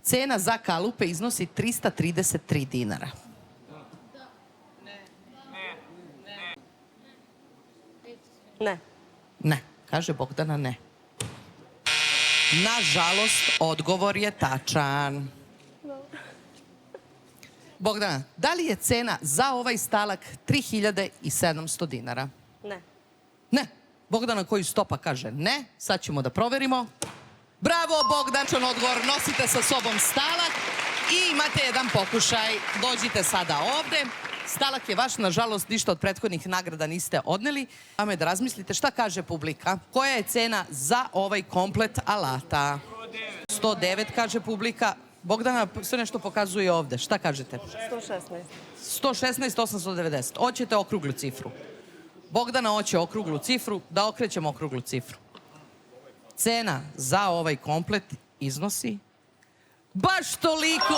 Cena za kalupe iznosi 333 dinara. Ne. Ne, kaže Bogdana ne. Nažalost, odgovor je tačan. Bogdana, da li je cena za ovaj stalak 3700 dinara? Ne. Ne. Bogdana koji stopa kaže ne. Sad ćemo da proverimo. Bravo, Bogdančan odgovor. Nosite sa sobom stalak i imate jedan pokušaj. Dođite sada ovde. Stalak je vaš, nažalost, ništa od prethodnih nagrada niste odneli. Vama je da razmislite šta kaže publika. Koja je cena za ovaj komplet alata? 109 kaže publika. Bogdana sve nešto pokazuje ovde. Šta kažete? 116. 116, 890. Hoćete okruglu cifru. Bogdana hoće okruglu cifru. Da okrećemo okruglu cifru. Cena za ovaj komplet iznosi baš toliko.